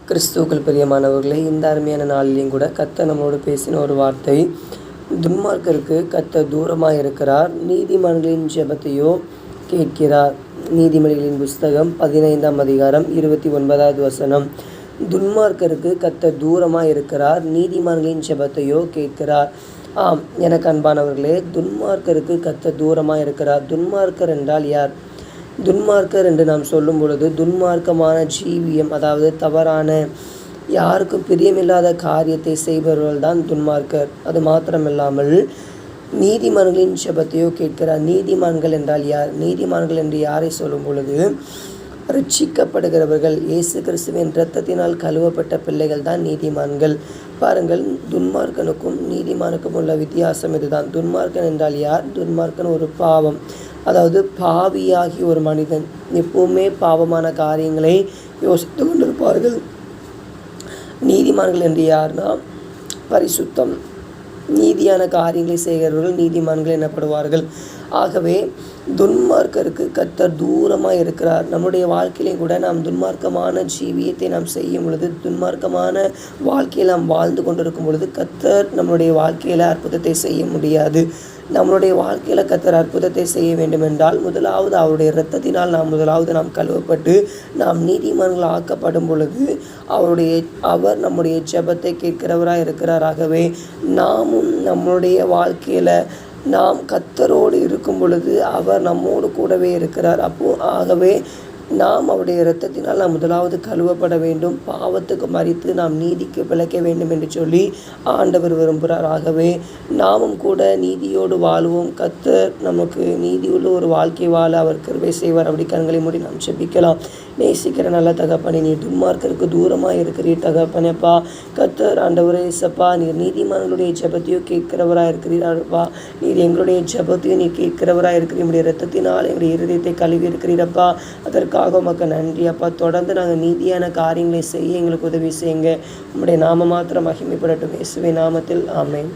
கிறிஸ்துவுக்குள் பிரியமானவர்களே, இந்த அருமையான நாளிலையும் கூட கர்த்தர் நம்மளோடு பேசின ஒரு வார்த்தை, துன்மார்க்கருக்கு கர்த்தர் தூரமாக இருக்கிறார், நீதிமான்களின் ஜெபத்தையோ கேட்கிறார். நீதிமொழிகளின் புஸ்தகம் 15ஆம் அதிகாரம் 29வது வசனம். துன்மார்க்கருக்கு கர்த்தர் தூரமாக இருக்கிறார், நீதிமான்களின் ஜெபத்தையோ கேட்கிறார். ஆம், எனக்கு அன்பானவர்களே, துன்மார்க்கருக்கு கர்த்தர் தூரமாக இருக்கிறார். துன்மார்க்கர் என்றால் யார்? துன்மார்க்கர் என்று நாம் சொல்லும் பொழுது துன்மார்க்கமான ஜீவியம், அதாவது தவறான, யாருக்கும் பிரியமில்லாத காரியத்தை செய்பவர்கள் தான் துன்மார்க்கர். அது மாத்திரமில்லாமல் நீதிமான்களின் ஜெபத்தையோ கேட்கிறார். நீதிமான்கள் என்றால் யார்? நீதிமான்கள் என்று யாரை சொல்லும் பொழுது ரட்சிக்கப்படுகிறவர்கள், இயேசு கிறிஸ்துவின் இரத்தத்தினால் கழுவப்பட்ட பிள்ளைகள் தான் நீதிமான்கள். பாருங்கள், துன்மார்க்கனுக்கும் நீதிமானுக்கும் உள்ள வித்தியாசம் இதுதான். துன்மார்க்கன் என்றால் யார்? துன்மார்க்கன் ஒரு பாவம், அதாவது பாவியாகி ஒரு மனிதன் எப்பவுமே பாவமான காரியங்களை யோசித்து கொண்டிருப்பார்கள். நீதிமான்கள் என்று யார்னா பரிசுத்தம், நீதியான காரியங்களை செய்கிறவர்கள் நீதிமான்கள் எனப்படுவார்கள். ஆகவே துன்மார்க்கருக்கு கர்த்தர் தூரமாக இருக்கிறார். நம்முடைய வாழ்க்கையிலையும் கூட நாம் துன்மார்க்கமான ஜீவியத்தை நாம் செய்யும் பொழுது, துன்மார்க்கமான வாழ்க்கையில் நாம் வாழ்ந்து கொண்டிருக்கும் பொழுது கர்த்தர் நம்மளுடைய வாழ்க்கையில் அற்புதத்தை செய்ய முடியாது. நம்மளுடைய வாழ்க்கையில் கர்த்தர் அற்புதத்தை செய்ய வேண்டும் என்றால் முதலாவது அவருடைய இரத்தத்தினால் நாம் கழுவப்பட்டு நாம் நீதிமான்கள் ஆக்கப்படும் பொழுது அவர் நம்முடைய ஜெபத்தை கேட்கிறவராக இருக்கிறார். ஆகவே நாமும் நம்மளுடைய வாழ்க்கையில் நாம் கர்த்தரோடு இருக்கும் பொழுது அவர் நம்மோடு கூடவே இருக்கிறார். ஆகவே நாம் அவருடைய இரத்தத்தினால் நாம் முதலாவது கழுவப்பட வேண்டும், பாவத்துக்கு மரித்து நாம் நீதிக்கு பிழைக்க வேண்டும் என்று சொல்லி ஆண்டவர் விரும்புகிறார். ஆகவே நாமும் கூட நீதியோடு வாழ்வோம். கர்த்தர் நமக்கு நீதியுள்ள ஒரு வாழ்க்கை வாழ அவர் கிருபை செய்வார். அப்படி கண்களை மூடி நாம் ஜெபிக்கலாம். நேசிக்கிற நல்ல தகப்பனே, நீர் துன்மார்க்கருக்கு தூரமாக இருக்கிறீர் தகப்பனேப்பா. கர்த்தர் ஆண்டவரே இயேசப்பா, நீர் நீதிமான்களுடைய ஜெபத்தையும் கேட்கிறவராக இருக்கிறீரப்பா. நீர் எங்களுடைய ஜெபத்தையும் நீர் கேட்கிறவராக இருக்கிறீர். உங்களுடைய இரத்தத்தினால் எங்களுடைய இருதயத்தை கழுவி இருக்கிறீரப்பா. அதற்காக உமக்கு நன்றி அப்பா. தொடர்ந்து நாங்கள் நீதியான காரியங்களை செய்ய எங்களுக்கு உதவி செய்யுங்க. உங்களுடைய நாம மாத்திரம் மகிமைப்படட்டும். இயேசுவின் நாமத்தில் ஆமென்.